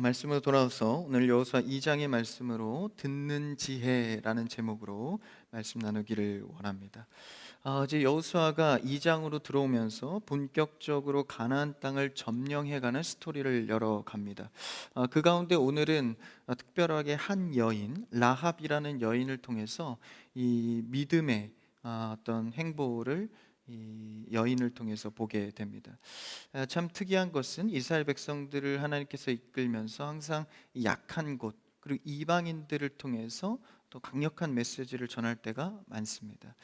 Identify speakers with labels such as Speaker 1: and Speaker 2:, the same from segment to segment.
Speaker 1: 말씀으로 돌아와서 오늘 여호수아 2장의 말씀으로 듣는 지혜라는 제목으로 말씀 나누기를 원합니다. 이제 여호수아가 2장으로 들어오면서 본격적으로 가나안 땅을 점령해가는 스토리를 열어갑니다. 그 가운데 오늘은 특별하게 한 여인 라합이라는 여인을 통해서 이 믿음의 어떤 행보를 이 여인을 통해서 보게 됩니다. 참 특이한 것은 이스라엘 백성들을 하나님께서 이끌면서 항상 이 약한 곳 그리고 이방인들을 통해서 또 강력한 메시지를 전할 때가 많습니다.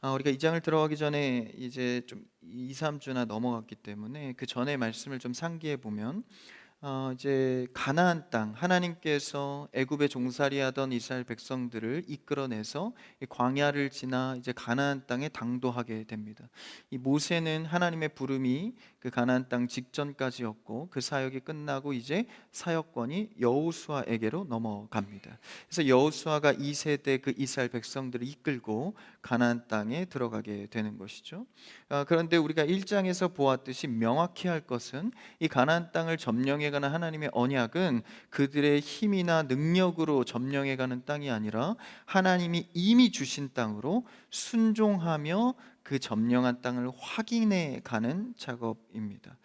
Speaker 1: 우리가 이 장을 들어가기 전에 이제 좀 2, 3주나 넘어갔기 때문에 그 전에 말씀을 좀 상기해 보면 이제 가나안 땅 하나님께서 애굽에 종살이하던 이스라엘 백성들을 이끌어내서 이 광야를 지나 이제 가나안 땅에 당도하게 됩니다. 이 모세는 하나님의 부름이 그 가나안 땅 직전까지였고 그 사역이 끝나고 이제 사역권이 여호수아에게로 넘어갑니다. 그래서 여호수아가 2세대 그 이스라엘 백성들을 이끌고 가나안 땅에 들어가게 되는 것이죠. 그런데 우리가 1장에서 보았듯이 명확히 할 것은 이 가나안 땅을 점령해가는 하나님의 언약은 그들의 힘이나 능력으로 점령해가는 땅이 아니라 하나님이 이미 주신 땅으로 순종하며 그 점령한 땅을 확인해 가는 작업입니다.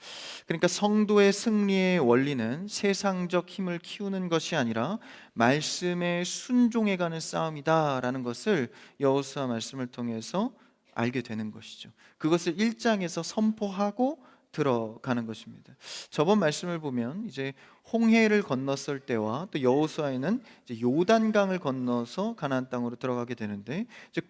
Speaker 1: 그러니까 성도의 승리의 원리는 세상적 힘을 키우는 것이 아니라 말씀에 순종해 가는 싸움이다라는 것을 여호수아 말씀을 통해서 알게 되는 것이죠. 그것을 1장에서 선포하고 들어가는 것입니다. 저번 말씀을 보면 이제 홍해를 건넜을 때와 또 여호수아에는 이제 요단강을 건너서 가나안 땅으로 들어가게 되는데 이제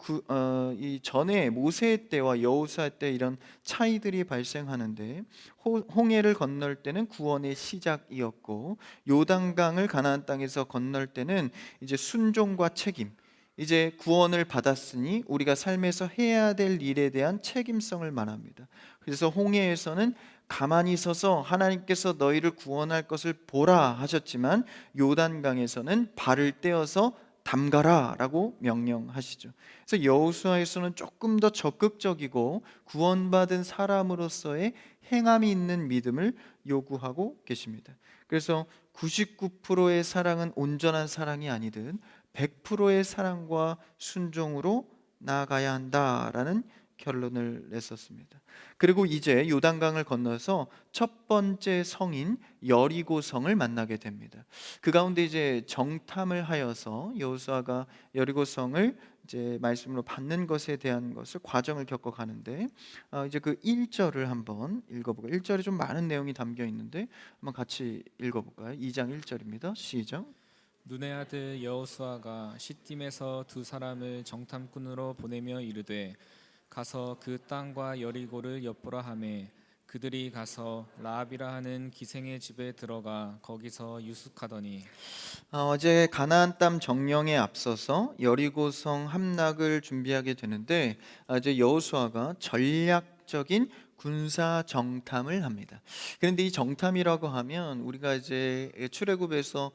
Speaker 1: 이 전에 모세 때와 여호수아 때 이런 차이들이 발생하는데 홍해를 건널 때는 구원의 시작이었고 요단강을 가나안 땅에서 건널 때는 이제 순종과 책임 이제 구원을 받았으니 우리가 삶에서 해야 될 일에 대한 책임성을 말합니다. 그래서 홍해에서는 가만히 서서 하나님께서 너희를 구원할 것을 보라 하셨지만 요단강에서는 발을 떼어서 담가라 라고 명령하시죠. 그래서 여호수아에서는 조금 더 적극적이고 구원받은 사람으로서의 행함이 있는 믿음을 요구하고 계십니다. 그래서 99%의 사랑은 온전한 사랑이 아니든 100%의 사랑과 순종으로 나아가야 한다라는 결론을 냈었습니다. 그리고 이제 요단강을 건너서 첫 번째 성인 여리고성을 만나게 됩니다. 그 가운데 이제 정탐을 하여서 여호수아가 여리고성을 이제 말씀으로 받는 것에 대한 것을 과정을 겪어 가는데 이제 그 1절을 한번 읽어볼까요? 1절에 좀 많은 내용이 담겨 있는데 한번 같이 읽어볼까요? 2장 1절입니다. 시작.
Speaker 2: 눈의 아들 여호수아가 시딤에서 두 사람을 정탐꾼으로 보내며 이르되 가서 그 땅과 여리고를 엿보라 하매 그들이 가서 라합이라 하는 기생의 집에 들어가 거기서 유숙하더니
Speaker 1: 어제 가나안 땅 정령에 앞서서 여리고성 함락을 준비하게 되는데 이제 여호수아가 전략적인 군사 정탐을 합니다. 그런데 이 정탐이라고 하면 우리가 이제 출애굽에서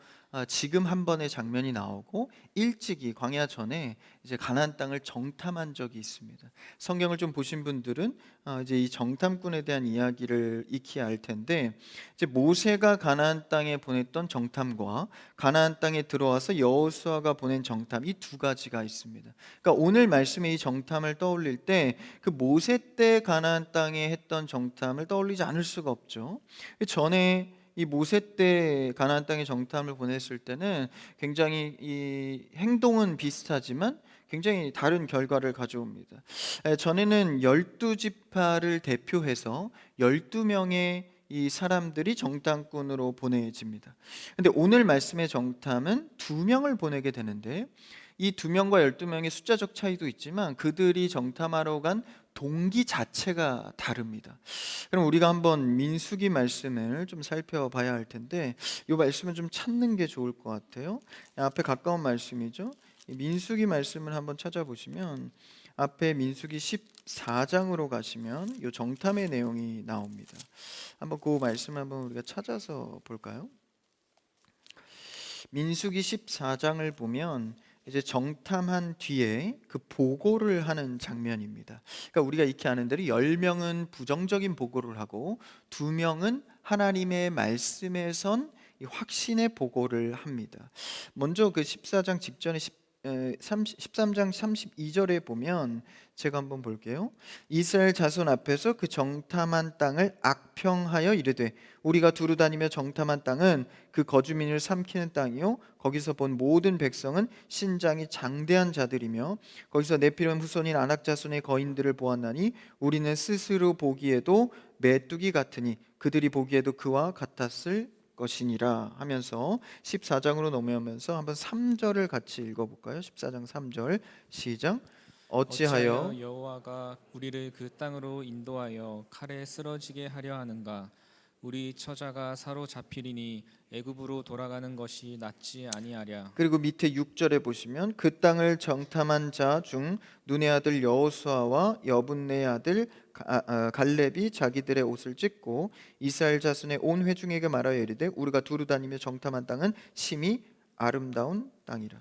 Speaker 1: 지금 한 번의 장면이 나오고 일찍이 광야 전에 이제 가나안 땅을 정탐한 적이 있습니다. 성경을 좀 보신 분들은 이제 이 정탐꾼에 대한 이야기를 익히 알 텐데 이제 모세가 가나안 땅에 보냈던 정탐과 가나안 땅에 들어와서 여호수아가 보낸 정탐 이 두 가지가 있습니다. 그러니까 오늘 말씀의 이 정탐을 떠올릴 때 그 모세 때 가나안 땅에 했던 정탐을 떠올리지 않을 수가 없죠. 전에 이 모세 때 가나안 땅에 정탐을 보냈을 때는 굉장히 이 행동은 비슷하지만 굉장히 다른 결과를 가져옵니다. 전에는 12지파를 대표해서 12명의 이 사람들이 정탐꾼으로 보내집니다. 근데 오늘 말씀의 정탐은 2명을 보내게 되는데 이 2명과 12명의 숫자적 차이도 있지만 그들이 정탐하러 간 동기 자체가 다릅니다. 그럼 우리가 한번 민수기 말씀을 좀 살펴봐야 할 텐데 이 말씀은 좀 찾는 게 좋을 것 같아요. 앞에 가까운 말씀이죠. 이 민수기 말씀을 한번 찾아보시면 앞에 민수기 14장으로 가시면 이 정탐의 내용이 나옵니다. 한번 그 말씀 한번 우리가 찾아서 볼까요? 민수기 14장을 보면 이제 정탐한 뒤에 그 보고를 하는 장면입니다. 그러니까 우리가 익히 아는 대로 10명은 부정적인 보고를 하고 2명은 하나님의 말씀에 선 이 확신의 보고를 합니다. 먼저 그 14장 직전에 13장 32절에 보면 제가 한번 볼게요. 이스라엘 자손 앞에서 그 정탐한 땅을 악평하여 이르되 우리가 두루 다니며 정탐한 땅은 그 거주민을 삼키는 땅이요 거기서 본 모든 백성은 신장이 장대한 자들이며 거기서 네피림 후손인 아낙 자손의 거인들을 보았나니 우리는 스스로 보기에도 메뚜기 같으니 그들이 보기에도 그와 같았을 것이니라 하면서 14장으로 넘어오면서 한번 3절을 같이 읽어볼까요? 14장 3절 시작. 어찌하여
Speaker 2: 여호와가 우리를 그 땅으로 인도하여 칼에 쓰러지게 하려 하는가? 우리 처자가 사로잡히리니 애굽으로 돌아가는 것이 낫지 아니하랴.
Speaker 1: 그리고 밑에 6절에 보시면 그 땅을 정탐한 자 중 눈의 아들 여호수아와 여분네의 아들 갈렙이 자기들의 옷을 찢고 이스라엘 자손의 온 회중에게 말하여 이르되 우리가 두루 다니며 정탐한 땅은 심히 아름다운 땅이라.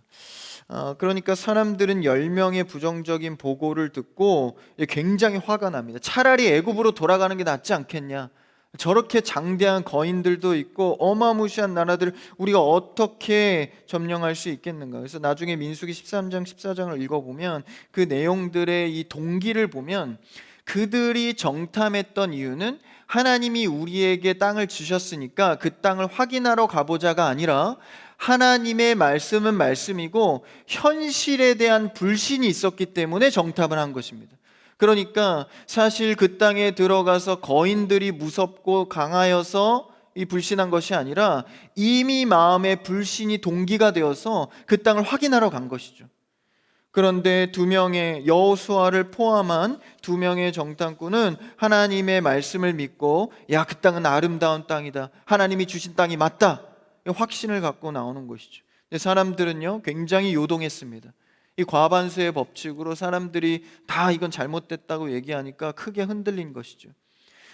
Speaker 1: 그러니까 사람들은 10명의 부정적인 보고를 듣고 굉장히 화가 납니다. 차라리 애굽으로 돌아가는 게 낫지 않겠냐. 저렇게 장대한 거인들도 있고 어마무시한 나라들을 우리가 어떻게 점령할 수 있겠는가. 그래서 나중에 민수기 13장 14장을 읽어보면 그 내용들의 이 동기를 보면 그들이 정탐했던 이유는 하나님이 우리에게 땅을 주셨으니까 그 땅을 확인하러 가보자가 아니라 하나님의 말씀은 말씀이고 현실에 대한 불신이 있었기 때문에 정탐을 한 것입니다. 그러니까 사실 그 땅에 들어가서 거인들이 무섭고 강하여서 이 불신한 것이 아니라 이미 마음에 불신이 동기가 되어서 그 땅을 확인하러 간 것이죠. 그런데 2명의 여호수아를 포함한 2명의 정탐꾼은 하나님의 말씀을 믿고 야, 그 땅은 아름다운 땅이다, 하나님이 주신 땅이 맞다, 확신을 갖고 나오는 것이죠. 근데 사람들은요 굉장히 요동했습니다. 이 과반수의 법칙으로 사람들이 다 이건 잘못됐다고 얘기하니까 크게 흔들린 것이죠.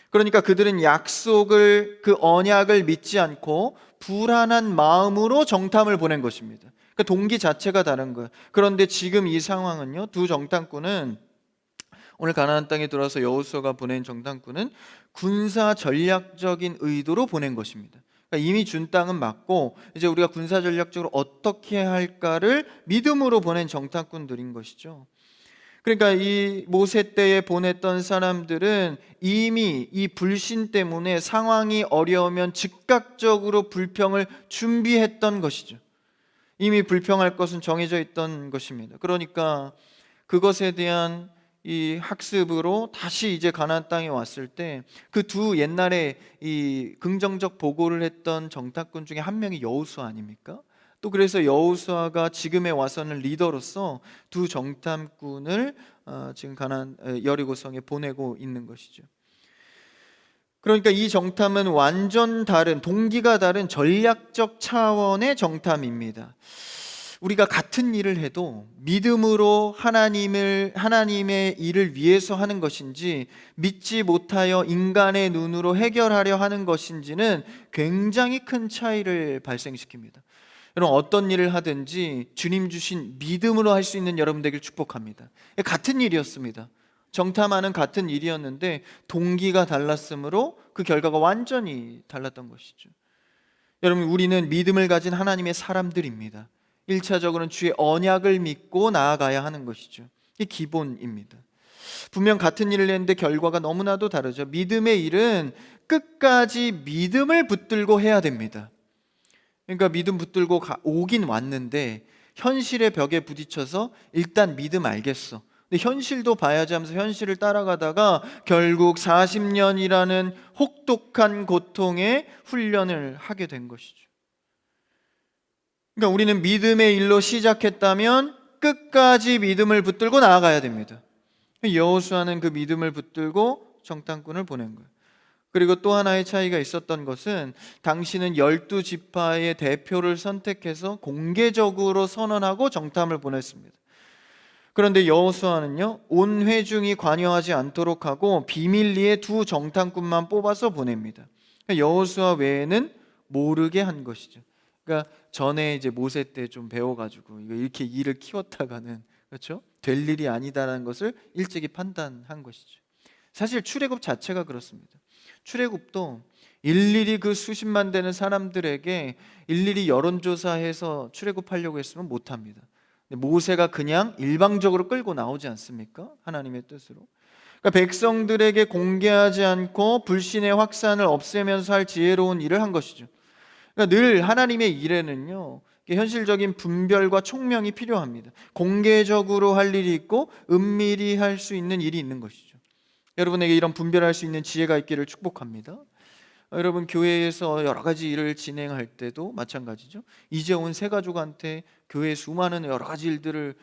Speaker 1: 그러니까 그들은 약속을, 그 언약을 믿지 않고 불안한 마음으로 정탐을 보낸 것입니다. 그러니까 동기 자체가 다른 거예요. 그런데 지금 이 상황은요, 두 정탐꾼은 오늘 가나안 땅에 들어와서 여호수아가 보낸 정탐꾼은 군사 전략적인 의도로 보낸 것입니다. 그러니까 이미 준 땅은 맞고 이제 우리가 군사 전략적으로 어떻게 할까를 믿음으로 보낸 정탐꾼들인 것이죠. 그러니까 이 모세 때에 보냈던 사람들은 이미 이 불신 때문에 상황이 어려우면 즉각적으로 불평을 준비했던 것이죠. 이미 불평할 것은 정해져 있던 것입니다. 그러니까 그것에 대한 이 학습으로 다시 이제 가나안 땅에 왔을 때 그 두 옛날에 이 긍정적 보고를 했던 정탐꾼 중에 한 명이 여호수아 아닙니까? 또 그래서 여호수아가 지금에 와서는 리더로서 두 정탐꾼을 지금 가나안 여리고성에 보내고 있는 것이죠. 그러니까 이 정탐은 완전 다른, 동기가 다른 전략적 차원의 정탐입니다. 우리가 같은 일을 해도 믿음으로 하나님의 일을 위해서 하는 것인지 믿지 못하여 인간의 눈으로 해결하려 하는 것인지는 굉장히 큰 차이를 발생시킵니다. 여러분, 어떤 일을 하든지 주님 주신 믿음으로 할 수 있는 여러분 되길 축복합니다. 같은 일이었습니다. 정탐하는 같은 일이었는데 동기가 달랐으므로 그 결과가 완전히 달랐던 것이죠. 여러분, 우리는 믿음을 가진 하나님의 사람들입니다. 1차적으로는 주의 언약을 믿고 나아가야 하는 것이죠. 이게 기본입니다. 분명 같은 일을 했는데 결과가 너무나도 다르죠. 믿음의 일은 끝까지 믿음을 붙들고 해야 됩니다. 그러니까 믿음 붙들고 오긴 왔는데 현실의 벽에 부딪혀서 일단 믿음 알겠어, 근데 현실도 봐야지 하면서 현실을 따라가다가 결국 40년이라는 혹독한 고통의 훈련을 하게 된 것이죠. 그러니까 우리는 믿음의 일로 시작했다면 끝까지 믿음을 붙들고 나아가야 됩니다. 여호수아는 그 믿음을 붙들고 정탐꾼을 보낸 거예요. 그리고 또 하나의 차이가 있었던 것은 당신은 12지파의 대표를 선택해서 공개적으로 선언하고 정탐을 보냈습니다. 그런데 여호수아는요, 온 회중이 관여하지 않도록 하고 비밀리에 두 정탐꾼만 뽑아서 보냅니다. 여호수아 외에는 모르게 한 것이죠. 그러니까 전에 이제 모세 때 좀 배워가지고 이렇게 일을 키웠다가는, 그렇죠, 될 일이 아니다라는 것을 일찍이 판단한 것이죠. 사실 출애굽 자체가 그렇습니다. 출애굽도 일일이 그 수십만 되는 사람들에게 일일이 여론조사해서 출애굽하려고 했으면 못합니다. 모세가 그냥 일방적으로 끌고 나오지 않습니까? 하나님의 뜻으로. 그러니까 백성들에게 공개하지 않고 불신의 확산을 없애면서 할 지혜로운 일을 한 것이죠. 그러니까 늘 하나님의 일에는요, 현실적인 분별과 총명이 필요합니다. 공개적으로 할 일이 있고 은밀히 할 수 있는 일이 있는 것이죠. 여러분에게 이런 분별할 수 있는 지혜가 있기를 축복합니다. 여러분, 교회에서 여러 가지 일을 진행할 때도 마찬가지죠. 이제 온 새 가족한테 교회 수많은 여러 가지 일들을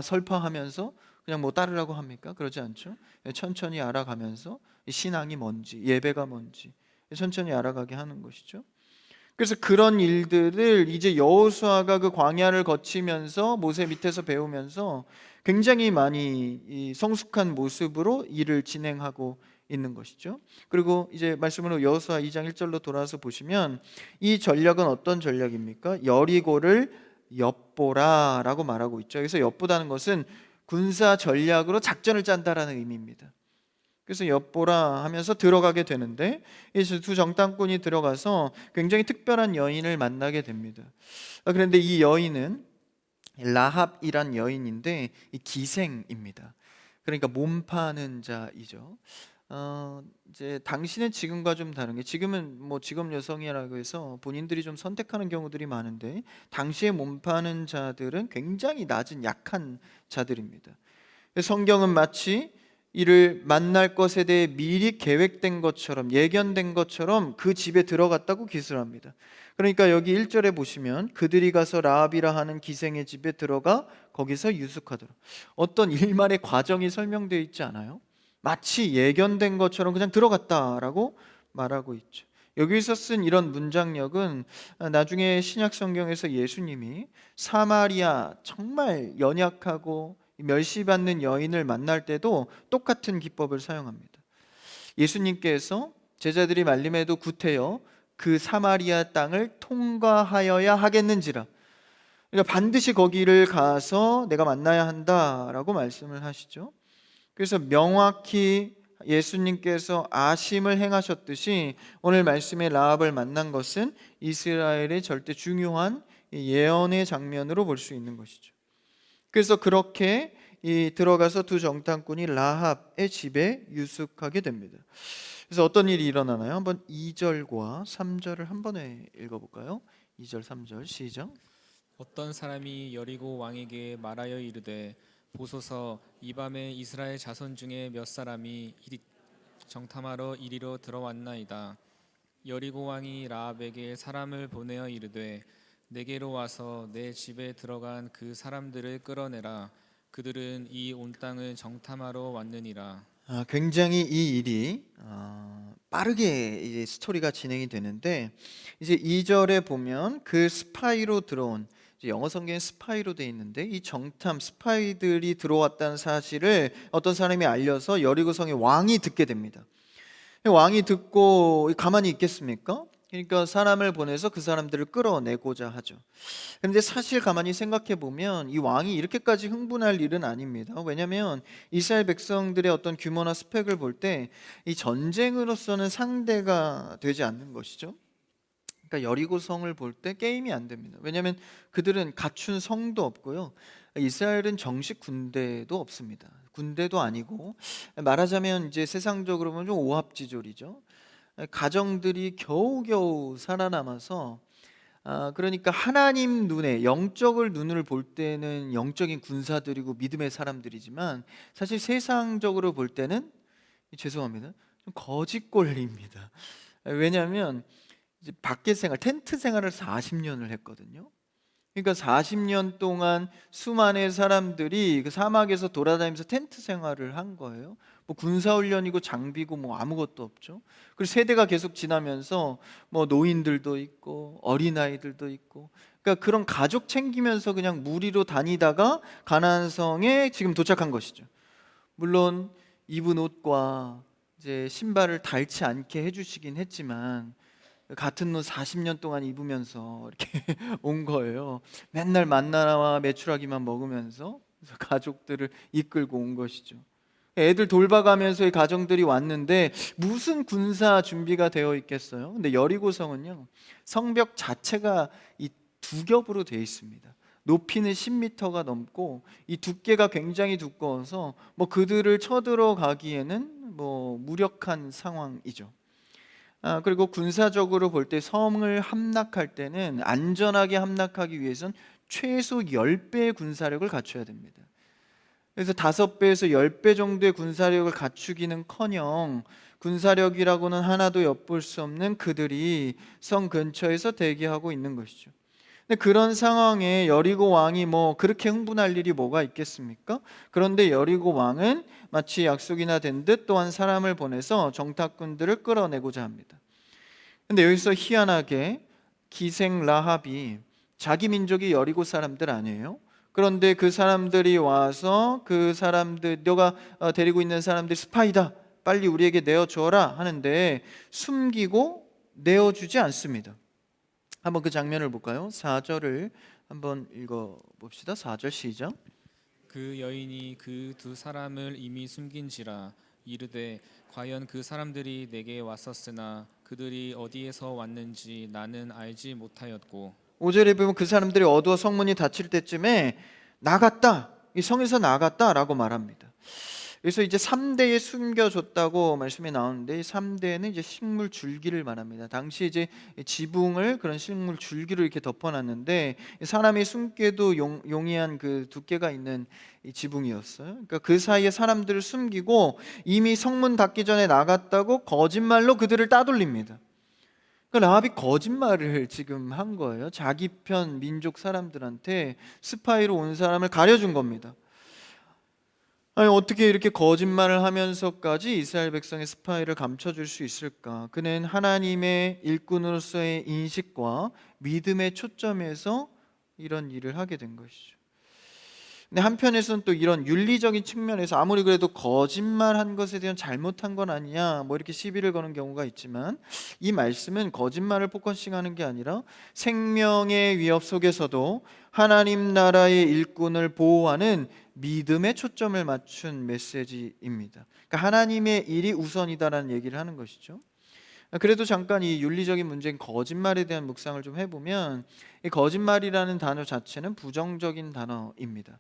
Speaker 1: 설파하면서 그냥 뭐 따르라고 합니까? 그러지 않죠. 천천히 알아가면서 신앙이 뭔지, 예배가 뭔지 천천히 알아가게 하는 것이죠. 그래서 그런 일들을 이제 여호수아가 그 광야를 거치면서 모세 밑에서 배우면서 굉장히 많이 이 성숙한 모습으로 일을 진행하고 있는 것이죠. 그리고 이제 말씀으로 여호수아 2장 1절로 돌아와서 보시면 이 전략은 어떤 전략입니까? 여리고를 엿보라라고 말하고 있죠. 그래서 엿보다는 것은 군사 전략으로 작전을 짠다라는 의미입니다. 그래서 엿보라 하면서 들어가게 되는데, 이 두 정탐꾼이 들어가서 굉장히 특별한 여인을 만나게 됩니다. 그런데 이 여인은 라합이란 여인인데 이 기생입니다. 그러니까 몸 파는 자이죠. 이제 당시는 지금과 좀 다른 게, 지금은 뭐 직업 여성이라고 해서 본인들이 좀 선택하는 경우들이 많은데, 당시에 몸 파는 자들은 굉장히 낮은 약한 자들입니다. 성경은 마치 이를 만날 것에 대해 미리 계획된 것처럼, 예견된 것처럼 그 집에 들어갔다고 기술합니다. 그러니까 여기 1절에 보시면 그들이 가서 라합이라 하는 기생의 집에 들어가 거기서 유숙하더라. 어떤 일만의 과정이 설명되어 있지 않아요? 마치 예견된 것처럼 그냥 들어갔다라고 말하고 있죠. 여기서 쓴 이런 문장력은 나중에 신약 성경에서 예수님이 사마리아 정말 연약하고 멸시받는 여인을 만날 때도 똑같은 기법을 사용합니다. 예수님께서 제자들이 말림에도 구태여 그 사마리아 땅을 통과하여야 하겠는지라, 그러니까 반드시 거기를 가서 내가 만나야 한다라고 말씀을 하시죠. 그래서 명확히 예수님께서 아심을 행하셨듯이 오늘 말씀의 라합을 만난 것은 이스라엘의 절대 중요한 예언의 장면으로 볼 수 있는 것이죠. 그래서 그렇게 들어가서 두 정탐꾼이 라합의 집에 유숙하게 됩니다. 그래서 어떤 일이 일어나나요? 한번 2절과 3절을 한 번에 읽어볼까요? 2절 3절 시작.
Speaker 2: 어떤 사람이 여리고 왕에게 말하여 이르되 보소서 이 밤에 이스라엘 자손 중에 몇 사람이 정탐하러 이리로 들어왔나이다. 여리고 왕이 라합에게 사람을 보내어 이르되 내게로 와서 내 집에 들어간 그 사람들을 끌어내라. 그들은 이 온 땅을 정탐하러 왔느니라.
Speaker 1: 굉장히 이 일이 빠르게 이제 스토리가 진행이 되는데, 이제 2절에 보면 그 스파이로 들어온, 이제 영어 성경에 스파이로 돼 있는데 이 정탐 스파이들이 들어왔다는 사실을 어떤 사람이 알려서 여리고성의 왕이 듣게 됩니다. 왕이 듣고 가만히 있겠습니까? 그러니까 사람을 보내서 그 사람들을 끌어내고자 하죠. 그런데 사실 가만히 생각해 보면 이 왕이 이렇게까지 흥분할 일은 아닙니다. 왜냐하면 이스라엘 백성들의 어떤 규모나 스펙을 볼 때 이 전쟁으로서는 상대가 되지 않는 것이죠. 그러니까 여리고성을 볼 때 게임이 안 됩니다. 왜냐하면 그들은 갖춘 성도 없고요, 이스라엘은 정식 군대도 없습니다. 군대도 아니고, 말하자면 이제 세상적으로 보면 좀 오합지졸이죠. 가정들이 겨우겨우 살아남아서, 그러니까 하나님 눈에, 영적을 눈을 볼 때는 영적인 군사들이고 믿음의 사람들이지만 사실 세상적으로 볼 때는, 죄송합니다, 좀 거짓골입니다. 왜냐하면 이제 밖에 생활, 텐트 생활을 40년을 했거든요. 그러니까 40년 동안 수많은 사람들이 그 사막에서 돌아다니면서 텐트 생활을 한 거예요. 뭐 군사훈련이고 장비고 뭐 아무것도 없죠. 그리고 세대가 계속 지나면서 뭐 노인들도 있고 어린아이들도 있고, 그러니까 그런 가족 챙기면서 그냥 무리로 다니다가 가나안 성에 지금 도착한 것이죠. 물론 입은 옷과 이제 신발을 닳지 않게 해주시긴 했지만 같은 옷 40년 동안 입으면서 이렇게 온 거예요. 맨날 만나와 메추라기만 먹으면서, 그래서 가족들을 이끌고 온 것이죠. 애들 돌봐가면서의 가정들이 왔는데 무슨 군사 준비가 되어 있겠어요? 근데 여리고성은요, 성벽 자체가 이 두 겹으로 되어 있습니다. 높이는 10m가 넘고 이 두께가 굉장히 두꺼워서 그들을 쳐들어가기에는 무력한 상황이죠. 그리고 군사적으로 볼 때 성을 함락할 때는 안전하게 함락하기 위해선 최소 10배의 군사력을 갖춰야 됩니다. 그래서 5배에서 10배 정도의 군사력을 갖추기는커녕 군사력이라고는 하나도 엿볼 수 없는 그들이 성 근처에서 대기하고 있는 것이죠. 근데 그런 상황에 여리고 왕이 그렇게 흥분할 일이 뭐가 있겠습니까? 그런데 여리고 왕은 마치 약속이나 된 듯 또한 사람을 보내서 정탐꾼들을 끌어내고자 합니다. 근데 여기서 희한하게 기생 라합이 자기 민족이 여리고 사람들 아니에요? 그런데 그 사람들이 와서 그 사람들, 너가 데리고 있는 사람들이 스파이다, 빨리 우리에게 내어주어라 하는데 숨기고 내어주지 않습니다. 한번 그 장면을 볼까요? 4절을 한번 읽어봅시다. 4절 시작.
Speaker 2: 그 여인이 그 두 사람을 이미 숨긴지라 이르되 과연 그 사람들이 내게 왔었으나 그들이 어디에서 왔는지 나는 알지 못하였고
Speaker 1: 5절에 보면 그 사람들이 어두워 성문이 닫힐 때쯤에 나갔다, 이 성에서 나갔다라고 말합니다. 그래서 이제 3대에 숨겨줬다고 말씀이 나오는데, 이 3대는 이제 식물 줄기를 말합니다. 당시 이제 지붕을 그런 식물 줄기로 이렇게 덮어놨는데 사람이 숨기도 용이한 그 두께가 있는 이 지붕이었어요. 그러니까 그 사이에 사람들을 숨기고 이미 성문 닫기 전에 나갔다고 거짓말로 그들을 따돌립니다. 그러니까 라합이 거짓말을 지금 한 거예요. 자기 편 민족 사람들한테 스파이로 온 사람을 가려준 겁니다. 아니, 어떻게 이렇게 거짓말을 하면서까지 이스라엘 백성의 스파이를 감춰줄 수 있을까? 그는 하나님의 일꾼으로서의 인식과 믿음의 초점에서 이런 일을 하게 된 것이죠. 근데 한편에서는 또 이런 윤리적인 측면에서 아무리 그래도 거짓말한 것에 대한 잘못한 건 아니냐 이렇게 시비를 거는 경우가 있지만, 이 말씀은 거짓말을 포커싱하는 게 아니라 생명의 위협 속에서도 하나님 나라의 일꾼을 보호하는 믿음에 초점을 맞춘 메시지입니다. 그러니까 하나님의 일이 우선이다라는 얘기를 하는 것이죠. 그래도 잠깐 이 윤리적인 문제인 거짓말에 대한 묵상을 좀 해보면, 이 거짓말이라는 단어 자체는 부정적인 단어입니다.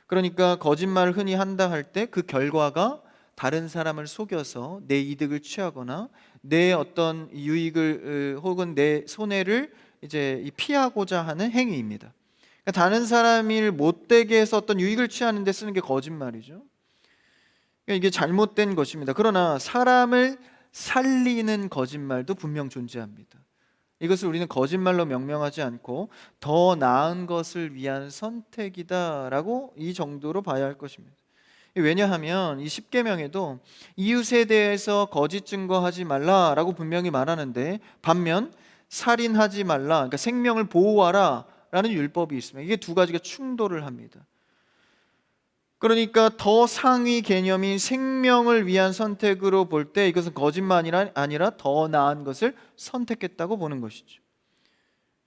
Speaker 1: 그러니까 거짓말을 흔히 한다 할 때 그 결과가 다른 사람을 속여서 내 이득을 취하거나 내 어떤 유익을 혹은 내 손해를 이제 피하고자 하는 행위입니다. 그러니까 다른 사람을 못되게 해서 어떤 유익을 취하는 데 쓰는 게 거짓말이죠. 그러니까 이게 잘못된 것입니다. 그러나 사람을 살리는 거짓말도 분명 존재합니다. 이것을 우리는 거짓말로 명명하지 않고 더 나은 것을 위한 선택이다라고 이 정도로 봐야 할 것입니다. 왜냐하면 이 십계명에도 이웃에 대해서 거짓 증거하지 말라라고 분명히 말하는데, 반면 살인하지 말라, 그러니까 생명을 보호하라 라는 율법이 있습니다. 이게 두 가지가 충돌을 합니다. 그러니까 더 상위 개념인 생명을 위한 선택으로 볼 때 이것은 거짓말이 아니라 더 나은 것을 선택했다고 보는 것이죠.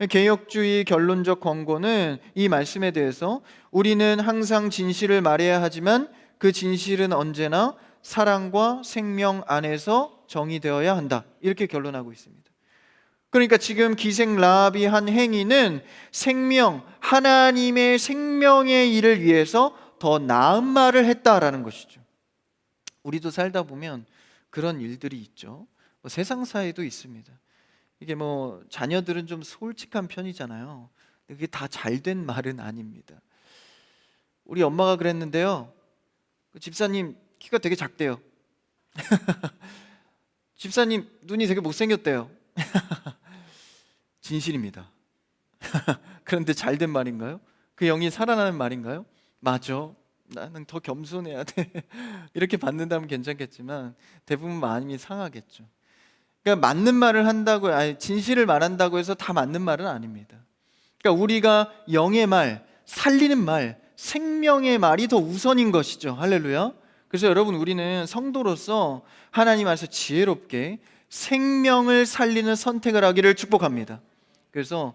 Speaker 1: 개혁주의 결론적 권고는 이 말씀에 대해서 우리는 항상 진실을 말해야 하지만 그 진실은 언제나 사랑과 생명 안에서 정의되어야 한다, 이렇게 결론하고 있습니다. 그러니까 지금 기생 라합이 한 행위는 생명, 하나님의 생명의 일을 위해서 더 나은 말을 했다라는 것이죠. 우리도 살다 보면 그런 일들이 있죠. 세상사에도 있습니다. 이게 자녀들은 좀 솔직한 편이잖아요. 그게 다 잘된 말은 아닙니다. 우리 엄마가 그랬는데요, 집사님 키가 되게 작대요. 집사님 눈이 되게 못생겼대요. 진실입니다. 그런데 잘된 말인가요? 그 영이 살아나는 말인가요? 맞아, 나는 더 겸손해야 돼. 이렇게 받는다면 괜찮겠지만 대부분 마음이 상하겠죠. 그러니까 맞는 말을 한다고, 진실을 말한다고 해서 다 맞는 말은 아닙니다. 그러니까 우리가 영의 말, 살리는 말, 생명의 말이 더 우선인 것이죠. 할렐루야. 그래서 여러분, 우리는 성도로서 하나님 안에서 지혜롭게 생명을 살리는 선택을 하기를 축복합니다. 그래서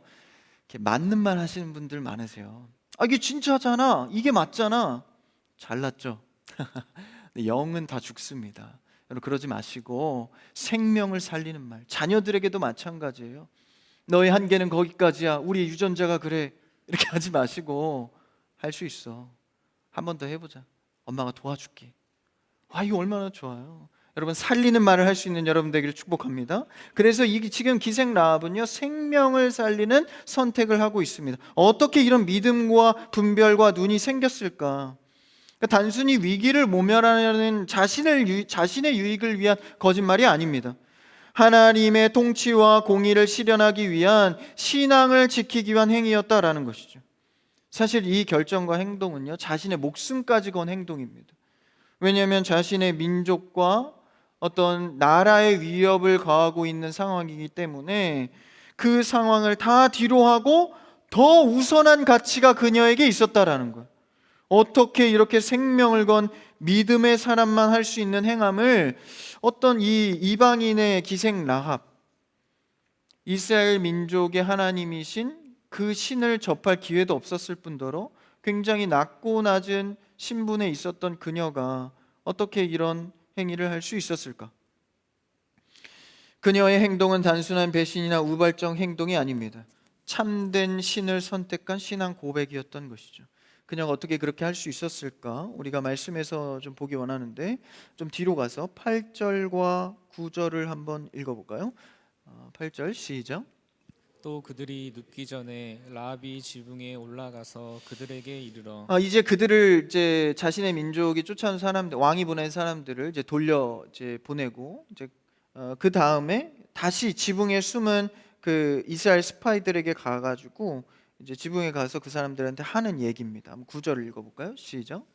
Speaker 1: 이렇게 맞는 말 하시는 분들 많으세요. 이게 진짜잖아, 이게 맞잖아. 잘났죠. 근데 영은 다 죽습니다. 여러분 그러지 마시고 생명을 살리는 말, 자녀들에게도 마찬가지예요. 너의 한계는 거기까지야, 우리 유전자가 그래, 이렇게 하지 마시고 할 수 있어, 한 번 더 해보자, 엄마가 도와줄게. 이거 얼마나 좋아요. 여러분 살리는 말을 할 수 있는 여러분 되기를 축복합니다. 그래서 지금 기생 라합은요, 생명을 살리는 선택을 하고 있습니다. 어떻게 이런 믿음과 분별과 눈이 생겼을까? 그러니까 단순히 위기를 모면하는 자신의 유익을 위한 거짓말이 아닙니다. 하나님의 통치와 공의를 실현하기 위한 신앙을 지키기 위한 행위였다라는 것이죠. 사실 이 결정과 행동은요, 자신의 목숨까지 건 행동입니다. 왜냐하면 자신의 민족과 어떤 나라의 위협을 가하고 있는 상황이기 때문에 그 상황을 다 뒤로하고 더 우선한 가치가 그녀에게 있었다라는 거예요. 어떻게 이렇게 생명을 건 믿음의 사람만 할 수 있는 행함을 어떤 이 이방인의 기생 라합, 이스라엘 민족의 하나님이신 그 신을 접할 기회도 없었을 뿐더러 굉장히 낮고 낮은 신분에 있었던 그녀가 어떻게 이런 행위를 할 수 있었을까? 그녀의 행동은 단순한 배신이나 우발적 행동이 아닙니다. 참된 신을 선택한 신앙 고백이었던 것이죠. 그녀가 어떻게 그렇게 할 수 있었을까? 우리가 말씀에서 좀 보기 원하는데 좀 뒤로 가서 8절과 9절을 한번 읽어볼까요? 8절 시작.
Speaker 2: 또 그들이 눕기 전에 라합이 지붕에 올라가서 그들에게 이르러
Speaker 1: 이제 그들을 이제 자신의 민족이 쫓아온 사람들, 왕이 보낸 사람들을 이제 돌려 이제 보내고 이제 그 다음에 다시 지붕에 숨은 그 이스라엘 스파이들에게 가가지고 이제 지붕에 가서 그 사람들한테 하는 얘기입니다. 한번 9절을 읽어볼까요? 시작.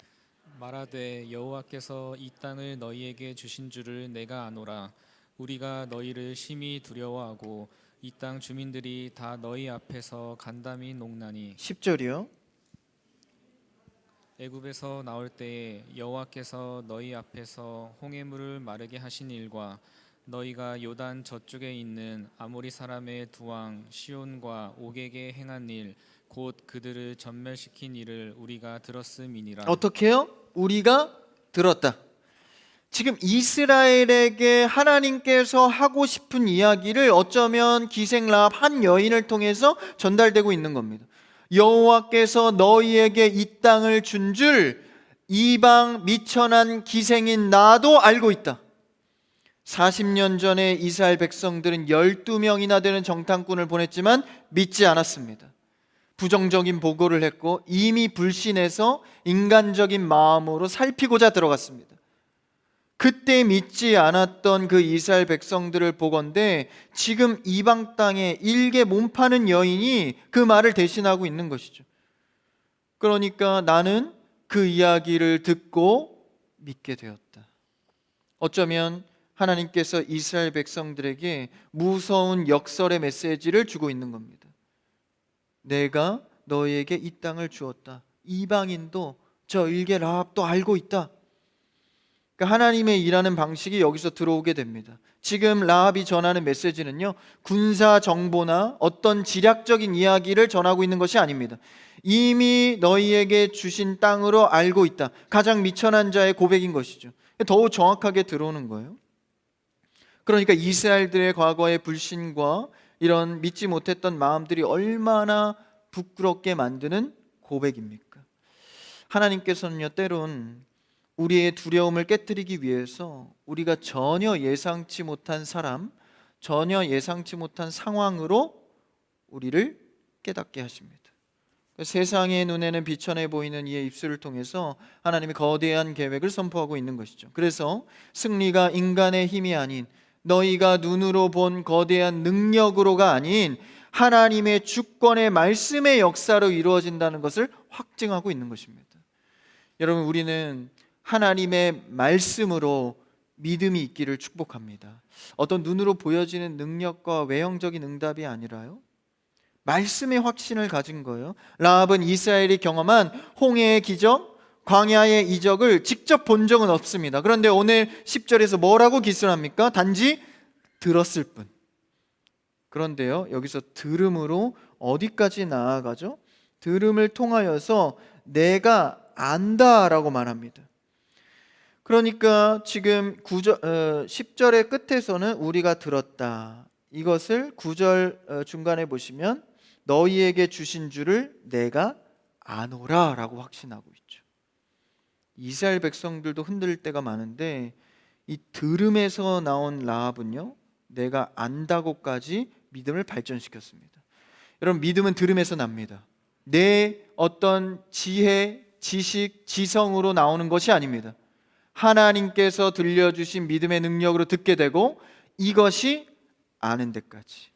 Speaker 2: 말하되 여호와께서 이 땅을 너희에게 주신 줄을 내가 아노라. 우리가 너희를 심히 두려워하고 이 땅 주민들이 다 너희 앞에서 간담이 녹나니
Speaker 1: 10절이요.
Speaker 2: 애굽에서 나올 때에 여호와께서 너희 앞에서 홍해물을 마르게 하신 일과 너희가 요단 저쪽에 있는 아모리 사람의 두 왕 시온과 옥에게 행한 일 곧 그들을 전멸시킨 일을 우리가 들었음이니라.
Speaker 1: 어떻게 해요? 우리가 들었다. 지금 이스라엘에게 하나님께서 하고 싶은 이야기를 어쩌면 기생 라합 한 여인을 통해서 전달되고 있는 겁니다. 여호와께서 너희에게 이 땅을 준 줄 이방 미천한 기생인 나도 알고 있다. 40년 전에 이스라엘 백성들은 12명이나 되는 정탐꾼을 보냈지만 믿지 않았습니다. 부정적인 보고를 했고 이미 불신해서 인간적인 마음으로 살피고자 들어갔습니다. 그때 믿지 않았던 그 이스라엘 백성들을 보건대 지금 이방 땅에 일개 몸파는 여인이 그 말을 대신하고 있는 것이죠. 그러니까 나는 그 이야기를 듣고 믿게 되었다. 어쩌면 하나님께서 이스라엘 백성들에게 무서운 역설의 메시지를 주고 있는 겁니다. 내가 너희에게 이 땅을 주었다. 이방인도 저 일개 라합도 알고 있다. 그러니까 하나님의 일하는 방식이 여기서 들어오게 됩니다. 지금 라합이 전하는 메시지는요, 군사 정보나 어떤 지략적인 이야기를 전하고 있는 것이 아닙니다. 이미 너희에게 주신 땅으로 알고 있다. 가장 미천한 자의 고백인 것이죠. 더욱 정확하게 들어오는 거예요. 그러니까 이스라엘들의 과거의 불신과 이런 믿지 못했던 마음들이 얼마나 부끄럽게 만드는 고백입니까? 하나님께서는요, 때론 우리의 두려움을 깨뜨리기 위해서 우리가 전혀 예상치 못한 사람, 전혀 예상치 못한 상황으로 우리를 깨닫게 하십니다. 세상의 눈에는 비천해 보이는 이의 입술을 통해서 하나님이 거대한 계획을 선포하고 있는 것이죠. 그래서 승리가 인간의 힘이 아닌, 너희가 눈으로 본 거대한 능력으로가 아닌 하나님의 주권의 말씀의 역사로 이루어진다는 것을 확증하고 있는 것입니다. 여러분, 우리는 하나님의 말씀으로 믿음이 있기를 축복합니다. 어떤 눈으로 보여지는 능력과 외형적인 응답이 아니라요, 말씀의 확신을 가진 거예요. 라합은 이스라엘이 경험한 홍해의 기적, 광야의 이적을 직접 본 적은 없습니다. 그런데 오늘 10절에서 뭐라고 기술합니까? 단지 들었을 뿐. 그런데요, 여기서 들음으로 어디까지 나아가죠? 들음을 통하여서 내가 안다라고 말합니다. 그러니까 지금 10절의 끝에서는 우리가 들었다. 이것을 9절 중간에 보시면 너희에게 주신 줄을 내가 아노라 라고 확신하고 있죠. 이스라엘 백성들도 흔들릴 때가 많은데 이 들음에서 나온 라합은요, 내가 안다고까지 믿음을 발전시켰습니다. 여러분, 믿음은 들음에서 납니다. 내 어떤 지혜, 지식, 지성으로 나오는 것이 아닙니다. 하나님께서 들려주신 믿음의 능력으로 듣게 되고 이것이 아는 데까지.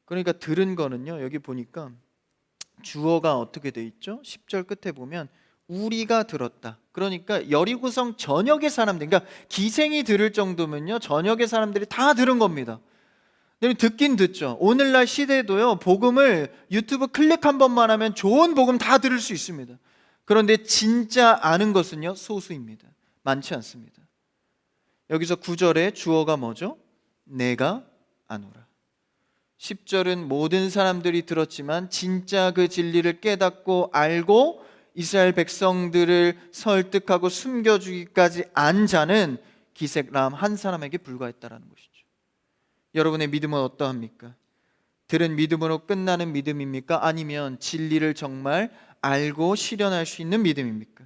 Speaker 1: 그러니까 들은 거는요, 여기 보니까 주어가 어떻게 돼 있죠? 10절 끝에 보면 우리가 들었다. 그러니까 여리고성 전역의 사람들, 그러니까 기생이 들을 정도면요, 전역의 사람들이 다 들은 겁니다. 듣긴 듣죠. 오늘날 시대도요, 복음을 유튜브 클릭 한 번만 하면 좋은 복음 다 들을 수 있습니다. 그런데 진짜 아는 것은요, 소수입니다. 많지 않습니다. 여기서 9절에 주어가 뭐죠? 내가 아노라. 10절은 모든 사람들이 들었지만 진짜 그 진리를 깨닫고 알고 이스라엘 백성들을 설득하고 숨겨주기까지 안 자는 기색람 한 사람에게 불과했다라는 것이죠. 여러분의 믿음은 어떠합니까? 들은 믿음으로 끝나는 믿음입니까? 아니면 진리를 정말 알고 실현할 수 있는 믿음입니까?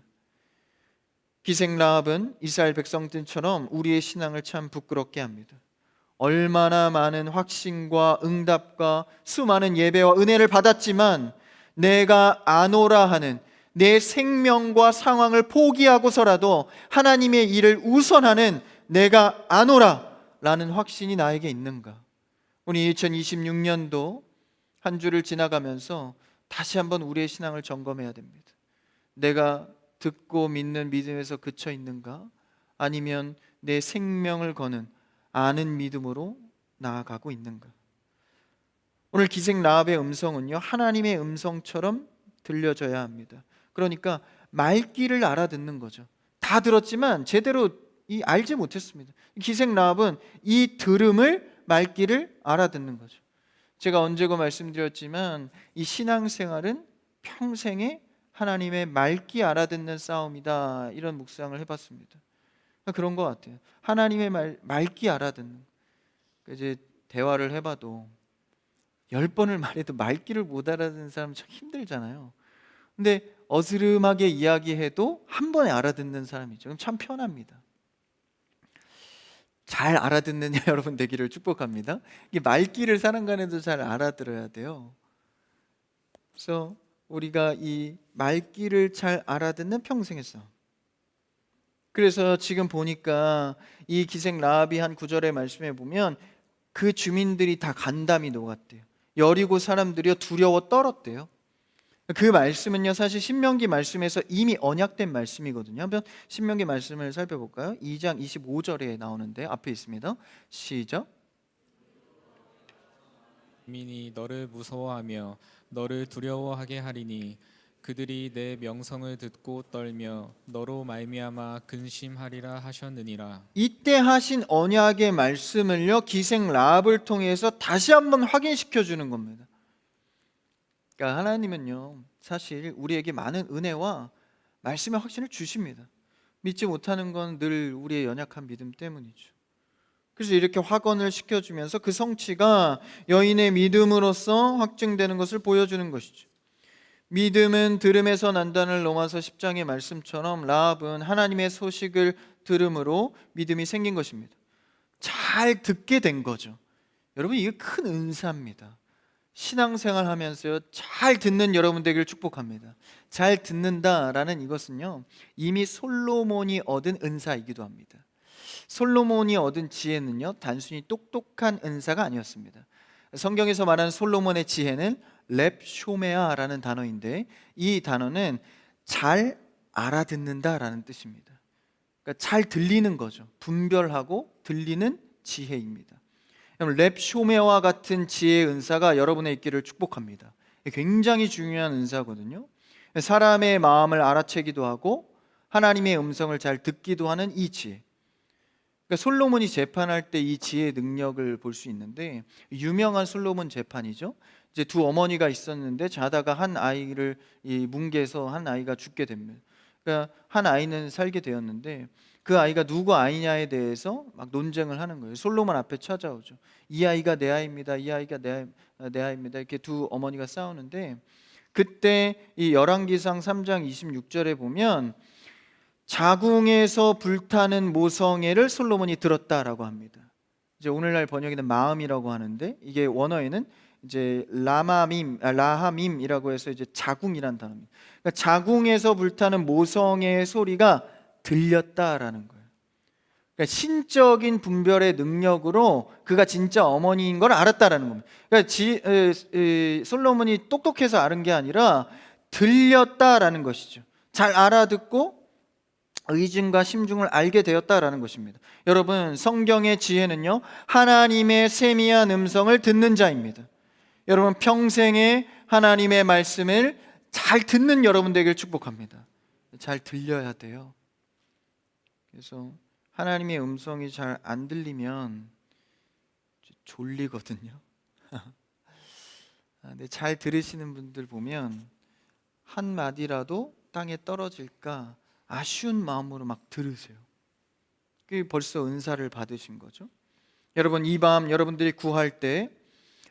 Speaker 1: 기생라합은 이스라엘 백성들처럼 우리의 신앙을 참 부끄럽게 합니다. 얼마나 많은 확신과 응답과 수많은 예배와 은혜를 받았지만 내가 아노라 하는 내 생명과 상황을 포기하고서라도 하나님의 일을 우선하는 내가 아노라 라는 확신이 나에게 있는가? 우리 2026년도 한 주를 지나가면서 다시 한번 우리의 신앙을 점검해야 됩니다. 내가 듣고 믿는 믿음에서 그쳐 있는가? 아니면 내 생명을 거는 아는 믿음으로 나아가고 있는가? 오늘 기생 라합의 음성은요, 하나님의 음성처럼 들려져야 합니다. 그러니까 말귀를 알아듣는 거죠. 다 들었지만 제대로 알지 못했습니다. 기생 라합은 이 들음을, 말귀를 알아듣는 거죠. 제가 언제고 말씀드렸지만 이 신앙생활은 평생에 하나님의 말귀 알아듣는 싸움이다, 이런 묵상을 해봤습니다. 그런 것 같아요. 하나님의 말귀 알아듣는. 이제 대화를 해봐도 10번을 말해도 말귀를 못 알아듣는 사람 참 힘들잖아요. 근데 어스름하게 이야기해도 한 번에 알아듣는 사람이죠. 그럼 참 편합니다. 잘 알아듣는 여러분 되기를 축복합니다. 이 말귀를 사랑간에도 잘 알아들어야 돼요. 그래서 우리가 이 말귀를 잘 알아듣는 평생의 싸움. 그래서 지금 보니까 이 기생 라합이 한 9절의 말씀에 보면 그 주민들이 다 간담이 녹았대요. 여리고 사람들이요 두려워 떨었대요. 그 말씀은요 사실 신명기 말씀에서 이미 언약된 말씀이거든요. 한번 신명기 말씀을 살펴볼까요? 2장 25절에 나오는데 앞에 있습니다. 시작.
Speaker 2: 민이 너를 무서워하며 너를 두려워하게 하리니 그들이 내 명성을 듣고 떨며 너로 말미암아 근심하리라 하셨느니라.
Speaker 1: 이때 하신 언약의 말씀을요 기생 라합을 통해서 다시 한번 확인시켜 주는 겁니다. 그러니까 하나님은요 사실 우리에게 많은 은혜와 말씀의 확신을 주십니다. 믿지 못하는 건 늘 우리의 연약한 믿음 때문이죠. 그래서 이렇게 확언을 시켜주면서 그 성취가 여인의 믿음으로써 확증되는 것을 보여주는 것이죠. 믿음은 들음에서 난다는 로마서 10장의 말씀처럼 라합은 하나님의 소식을 들음으로 믿음이 생긴 것입니다. 잘 듣게 된 거죠. 여러분 이게 큰 은사입니다. 신앙생활 하면서요 잘 듣는 여러분 되기를 축복합니다. 잘 듣는다라는 이것은요 이미 솔로몬이 얻은 은사이기도 합니다. 솔로몬이 얻은 지혜는요 단순히 똑똑한 은사가 아니었습니다. 성경에서 말하는 솔로몬의 지혜는 렙쇼메아라는 단어인데 이 단어는 잘 알아듣는다라는 뜻입니다. 그러니까 잘 들리는 거죠. 분별하고 들리는 지혜입니다. 렙쇼메와 같은 지혜의 은사가 여러분의 있기를 축복합니다. 굉장히 중요한 은사거든요. 사람의 마음을 알아채기도 하고 하나님의 음성을 잘 듣기도 하는 이 지혜. 그러니까 솔로몬이 재판할 때 이 지혜의 능력을 볼 수 있는데 유명한 솔로몬 재판이죠. 이제 두 어머니가 있었는데 자다가 한 아이를 뭉개서 한 아이가 죽게 됩니다. 그러니까 한 아이는 살게 되었는데 그 아이가 누구 아이냐에 대해서 막 논쟁을 하는 거예요. 솔로몬 앞에 찾아오죠. 이 아이가 내 아이입니다. 이 아이가 내 아이입니다. 이렇게 두 어머니가 싸우는데 그때 이 열왕기상 3장 26절에 보면 자궁에서 불타는 모성애를 솔로몬이 들었다라고 합니다. 이제 오늘날 번역에는 마음이라고 하는데 이게 원어에는 이제 라하밈이라고 해서 이제 자궁이란 단어입니다. 그러니까 자궁에서 불타는 모성애의 소리가 들렸다라는 거예요. 그러니까 신적인 분별의 능력으로 그가 진짜 어머니인 걸 알았다라는 겁니다. 그러니까 솔로몬이 똑똑해서 아는 게 아니라 들렸다라는 것이죠. 잘 알아듣고 의중과 심중을 알게 되었다라는 것입니다. 여러분, 성경의 지혜는요, 하나님의 세미한 음성을 듣는 자입니다. 여러분, 평생에 하나님의 말씀을 잘 듣는 여러분 되길 축복합니다. 잘 들려야 돼요. 그래서 하나님의 음성이 잘 안 들리면 졸리거든요. 근데 잘 들으시는 분들 보면 한 마디라도 땅에 떨어질까 아쉬운 마음으로 막 들으세요. 그게 벌써 은사를 받으신 거죠. 여러분, 이 밤 여러분들이 구할 때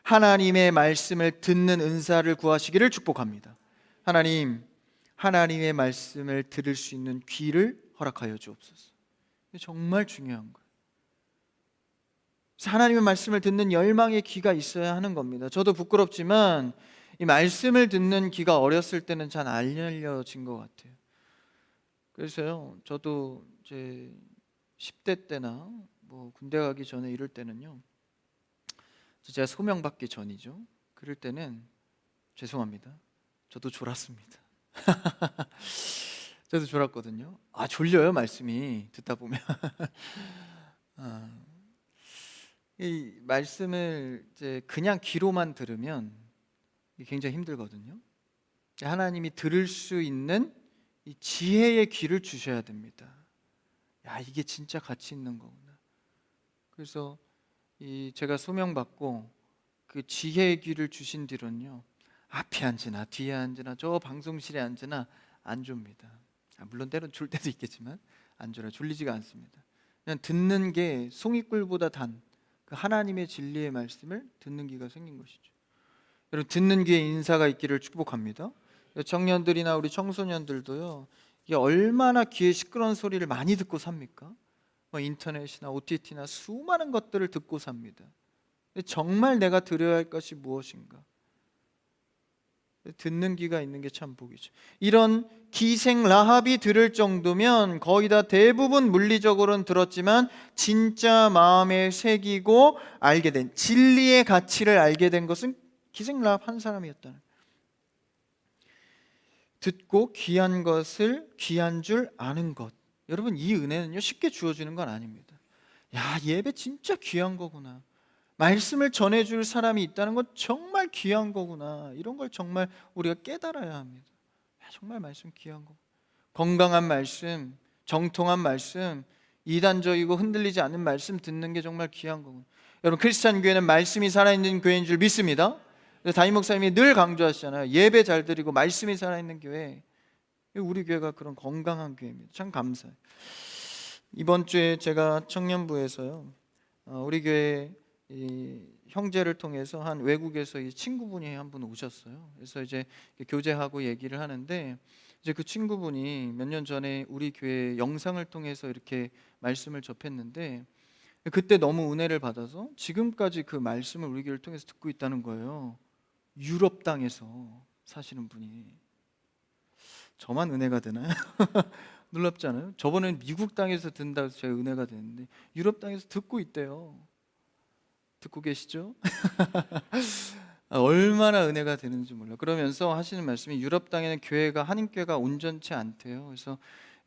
Speaker 1: 하나님의 말씀을 듣는 은사를 구하시기를 축복합니다. 하나님, 하나님의 말씀을 들을 수 있는 귀를 허락하여 주옵소서. 이게 정말 중요한 거예요. 하나님의 말씀을 듣는 열망의 귀가 있어야 하는 겁니다. 저도 부끄럽지만 이 말씀을 듣는 귀가 어렸을 때는 잘 안 열려진 것 같아요. 그래서요, 저도 이제 10대 때나 뭐 군대 가기 전에 이럴 때는요, 제가 소명 받기 전이죠. 그럴 때는 죄송합니다. 저도 졸았습니다. 저도 졸았거든요. 졸려요, 말씀이 듣다 보면. 이 말씀을 이제 그냥 귀로만 들으면 굉장히 힘들거든요. 하나님이 들을 수 있는 이 지혜의 귀를 주셔야 됩니다. 이게 진짜 가치 있는 거구나. 그래서 제가 소명 받고 그 지혜의 귀를 주신 뒤로는요, 앞에 앉으나 뒤에 앉으나 저 방송실에 앉으나 안 줍니다. 물론 때론 졸 때도 있겠지만 안 졸아요. 졸리지가 않습니다. 그냥 듣는 게 송이꿀보다 단 그 하나님의 진리의 말씀을 듣는 귀가 생긴 것이죠. 여러분, 듣는 귀에 인사가 있기를 축복합니다. 청년들이나 우리 청소년들도요, 이게 얼마나 귀에 시끄러운 소리를 많이 듣고 삽니까? 인터넷이나 OTT나 수많은 것들을 듣고 삽니다. 정말 내가 들어야 할 것이 무엇인가? 듣는 귀가 있는 게 참 복이죠. 이런 기생 라합이 들을 정도면 거의 다 대부분 물리적으로는 들었지만 진짜 마음에 새기고 알게 된 진리의 가치를 알게 된 것은 기생 라합 한 사람이었다는. 듣고 귀한 것을 귀한 줄 아는 것. 여러분, 이 은혜는요, 쉽게 주어지는 건 아닙니다. 예배 진짜 귀한 거구나. 말씀을 전해줄 사람이 있다는 건 정말 귀한 거구나. 이런 걸 정말 우리가 깨달아야 합니다. 정말 말씀 귀한 거. 건강한 말씀, 정통한 말씀, 이단적이고 흔들리지 않는 말씀 듣는 게 정말 귀한 거구나. 여러분, 크리스찬 교회는 말씀이 살아있는 교회인 줄 믿습니다. 담임 목사님이 늘 강조하시잖아요. 예배 잘 드리고 말씀이 살아있는 교회. 우리 교회가 그런 건강한 교회입니다. 참 감사해요. 이번 주에 제가 청년부에서요, 우리 교회 이 형제를 통해서 한 외국에서 이 친구분이 한 분 오셨어요. 그래서 이제 교제하고 얘기를 하는데, 이제 그 친구분이 몇 년 전에 우리 교회 영상을 통해서 이렇게 말씀을 접했는데 그때 너무 은혜를 받아서 지금까지 그 말씀을 우리 교회를 통해서 듣고 있다는 거예요. 유럽 땅에서 사시는 분이. 저만 은혜가 되나요? 놀랍지 않아요? 저번엔 미국 땅에서 듣는다고 해서 제가 은혜가 되는데 유럽 땅에서 듣고 있대요. 듣고 계시죠? 얼마나 은혜가 되는지 몰라요. 그러면서 하시는 말씀이 유럽 땅에는 교회가 한인교회가 온전치 않대요. 그래서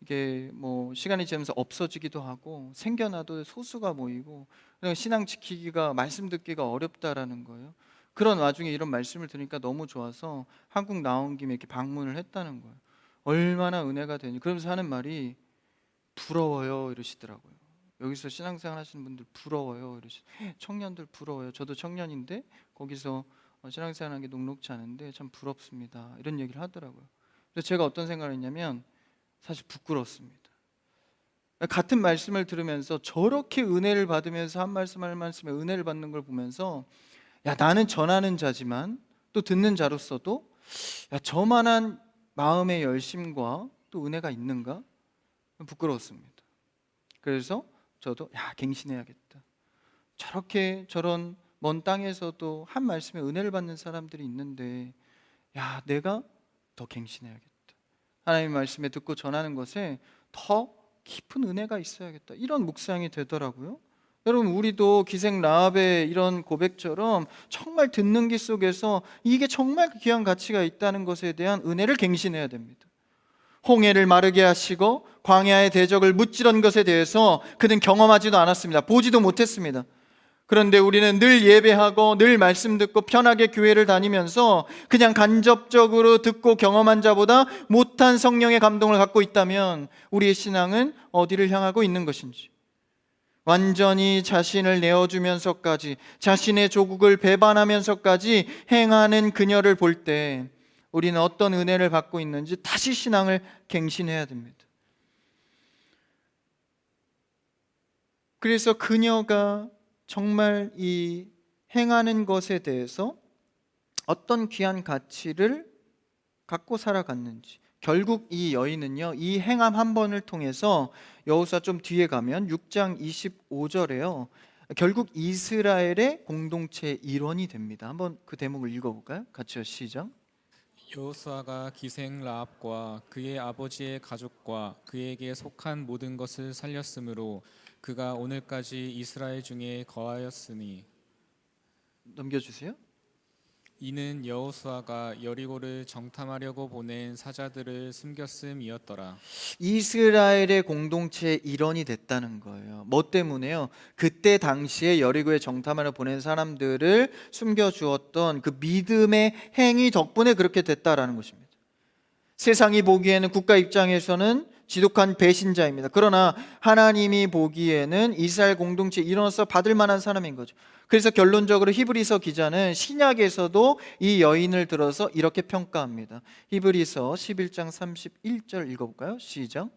Speaker 1: 이게 뭐 시간이 지나면서 없어지기도 하고 생겨나도 소수가 모이고 신앙 지키기가 말씀 듣기가 어렵다라는 거예요. 그런 와중에 이런 말씀을 들으니까 너무 좋아서 한국 나온 김에 이렇게 방문을 했다는 거예요. 얼마나 은혜가 되니. 그러면서 하는 말이 부러워요 이러시더라고요. 여기서 신앙생활 하시는 분들 부러워요 이러시. 청년들 부러워요. 저도 청년인데 거기서 신앙생활 하는 게 녹록지 않은데 참 부럽습니다. 이런 얘기를 하더라고요. 그래서 제가 어떤 생각을 했냐면 사실 부끄럽습니다. 같은 말씀을 들으면서 저렇게 은혜를 받으면서 한 말씀 한 말씀에 은혜를 받는 걸 보면서 야, 나는 전하는 자지만 또 듣는 자로서도 야, 저만한 마음의 열심과 또 은혜가 있는가? 부끄러웠습니다. 그래서 저도 야, 갱신해야겠다. 저런 먼 땅에서도 한 말씀에 은혜를 받는 사람들이 있는데 야, 내가 더 갱신해야겠다. 하나님의 말씀에 듣고 전하는 것에 더 깊은 은혜가 있어야겠다. 이런 묵상이 되더라고요. 여러분, 우리도 기생 라합의 이런 고백처럼 정말 듣는 길 속에서 이게 정말 귀한 가치가 있다는 것에 대한 은혜를 갱신해야 됩니다. 홍해를 마르게 하시고 광야의 대적을 무찌른 것에 대해서 그는 경험하지도 않았습니다. 보지도 못했습니다. 그런데 우리는 늘 예배하고 늘 말씀 듣고 편하게 교회를 다니면서 그냥 간접적으로 듣고 경험한 자보다 못한 성령의 감동을 갖고 있다면 우리의 신앙은 어디를 향하고 있는 것인지, 완전히 자신을 내어주면서까지 자신의 조국을 배반하면서까지 행하는 그녀를 볼 때 우리는 어떤 은혜를 받고 있는지 다시 신앙을 갱신해야 됩니다. 그래서 그녀가 정말 이 행하는 것에 대해서 어떤 귀한 가치를 갖고 살아갔는지, 결국 이 여인은요, 이 행함 한 번을 통해서 여호수아 좀 뒤에 가면 6장 25절에요 결국 이스라엘의 공동체의 일원이 됩니다. 한번 그 대목을 읽어볼까요? 같이요, 시작.
Speaker 2: 여호수아가 기생 라합과 그의 아버지의 가족과 그에게 속한 모든 것을 살렸으므로 그가 오늘까지 이스라엘 중에 거하였으니,
Speaker 1: 넘겨주세요.
Speaker 2: 이는 여호수아가 여리고를 정탐하려고 보낸 사자들을 숨겼음이었더라.
Speaker 1: 이스라엘의 공동체의 일원이 됐다는 거예요. 뭐 때문에요? 그때 당시에 여리고에 정탐하러 보낸 사람들을 숨겨주었던 그 믿음의 행위 덕분에 그렇게 됐다라는 것입니다. 세상이 보기에는, 국가 입장에서는 지독한 배신자입니다. 그러나 하나님이 보기에는 이스라엘 공동체 일원으로서 받을 만한 사람인 거죠. 그래서 결론적으로 히브리서 기자는 신약에서도 이 여인을 들어서 이렇게 평가합니다. 히브리서 11장 31절 읽어볼까요? 시작.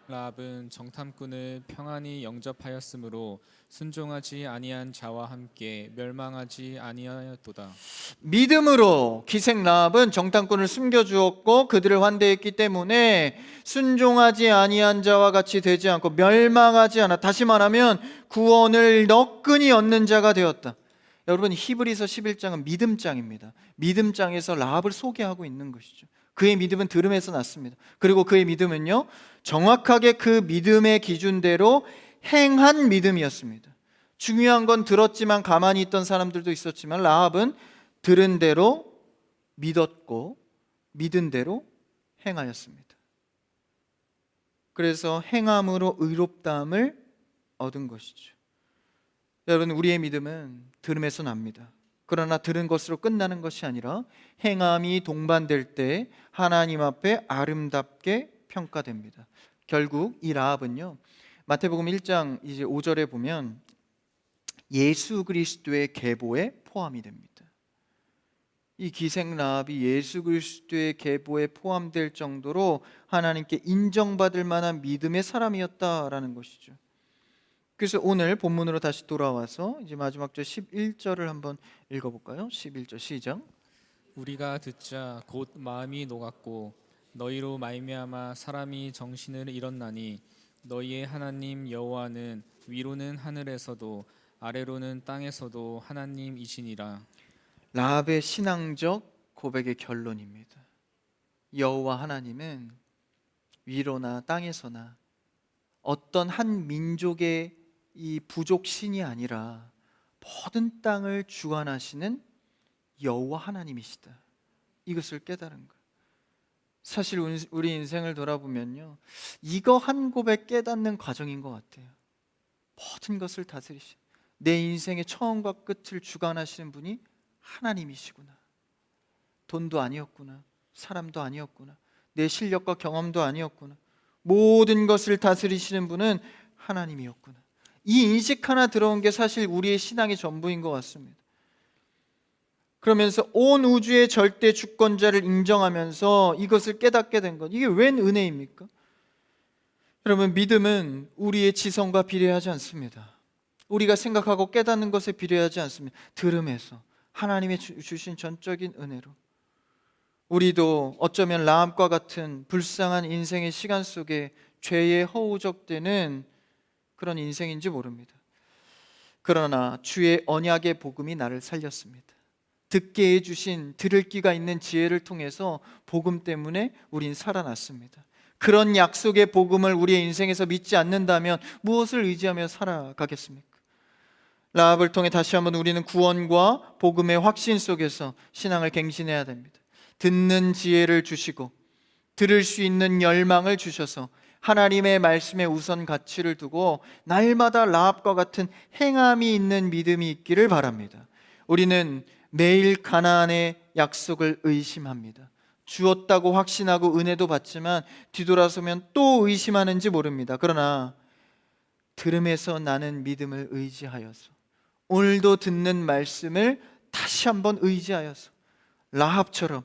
Speaker 2: 라합은 정탐꾼을 평안히 영접하였으므로 순종하지 아니한 자와 함께 멸망하지 아니하였도다.
Speaker 1: 믿음으로 기생 라합은 정탐꾼을 숨겨주었고 그들을 환대했기 때문에 순종하지 아니한 자와 같이 되지 않고 멸망하지 않아, 다시 말하면 구원을 너끈히 얻는 자가 되었다. 여러분, 히브리서 11장은 믿음장입니다. 믿음장에서 라합을 소개하고 있는 것이죠. 그의 믿음은 들음에서 났습니다. 그리고 그의 믿음은요, 정확하게 그 믿음의 기준대로 행한 믿음이었습니다. 중요한 건 들었지만 가만히 있던 사람들도 있었지만 라합은 들은 대로 믿었고 믿은 대로 행하였습니다. 그래서 행함으로 의롭다함을 얻은 것이죠. 여러분, 우리의 믿음은 들음에서 납니다. 그러나 들은 것으로 끝나는 것이 아니라 행함이 동반될 때 하나님 앞에 아름답게 평가됩니다. 결국 이 라합은요, 마태복음 1장 이제 5절에 보면 예수 그리스도의 계보에 포함이 됩니다. 이 기생 라합이 예수 그리스도의 계보에 포함될 정도로 하나님께 인정받을 만한 믿음의 사람이었다라는 것이죠. 그래서 오늘 본문으로 다시 돌아와서 이제 마지막 절 11절을 한번 읽어볼까요? 11절 시작.
Speaker 2: 우리가 듣자 곧 마음이 녹았고 너희로 말미암아 사람이 정신을 잃었나니 너희의 하나님 여호와는 위로는 하늘에서도 아래로는 땅에서도 하나님이시니라.
Speaker 1: 라합의 신앙적 고백의 결론입니다. 여호와 하나님은 위로나 땅에서나 어떤 한 민족의 이 부족 신이 아니라 모든 땅을 주관하시는 여호와 하나님이시다. 이것을 깨달은 거예요. 사실 우리 인생을 돌아보면요, 이거 한 고백 깨닫는 과정인 것 같아요. 모든 것을 다스리신, 내 인생의 처음과 끝을 주관하시는 분이 하나님이시구나. 돈도 아니었구나, 사람도 아니었구나, 내 실력과 경험도 아니었구나, 모든 것을 다스리시는 분은 하나님이었구나. 이 인식 하나 들어온 게 사실 우리의 신앙의 전부인 것 같습니다. 그러면서 온 우주의 절대 주권자를 인정하면서 이것을 깨닫게 된 것, 이게 웬 은혜입니까? 여러분, 믿음은 우리의 지성과 비례하지 않습니다. 우리가 생각하고 깨닫는 것에 비례하지 않습니다. 들음에서 하나님의 주신 전적인 은혜로. 우리도 어쩌면 라합과 같은 불쌍한 인생의 시간 속에 죄에 허우적대는 그런 인생인지 모릅니다. 그러나 주의 언약의 복음이 나를 살렸습니다. 듣게 해주신 들을 귀가 있는 지혜를 통해서 복음 때문에 우린 살아났습니다. 그런 약속의 복음을 우리의 인생에서 믿지 않는다면 무엇을 의지하며 살아가겠습니까? 라합을 통해 다시 한번 우리는 구원과 복음의 확신 속에서 신앙을 갱신해야 됩니다. 듣는 지혜를 주시고 들을 수 있는 열망을 주셔서 하나님의 말씀에 우선 가치를 두고 날마다 라합과 같은 행함이 있는 믿음이 있기를 바랍니다. 우리는 매일 가나안의 약속을 의심합니다. 주었다고 확신하고 은혜도 받지만 뒤돌아서면 또 의심하는지 모릅니다. 그러나 들음에서 나는 믿음을 의지하여서 오늘도 듣는 말씀을 다시 한번 의지하여서 라합처럼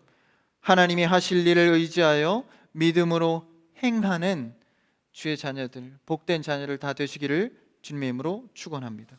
Speaker 1: 하나님이 하실 일을 의지하여 믿음으로 행하는 주의 자녀들, 복된 자녀를 다 되시기를 주님의 이름으로 축원합니다.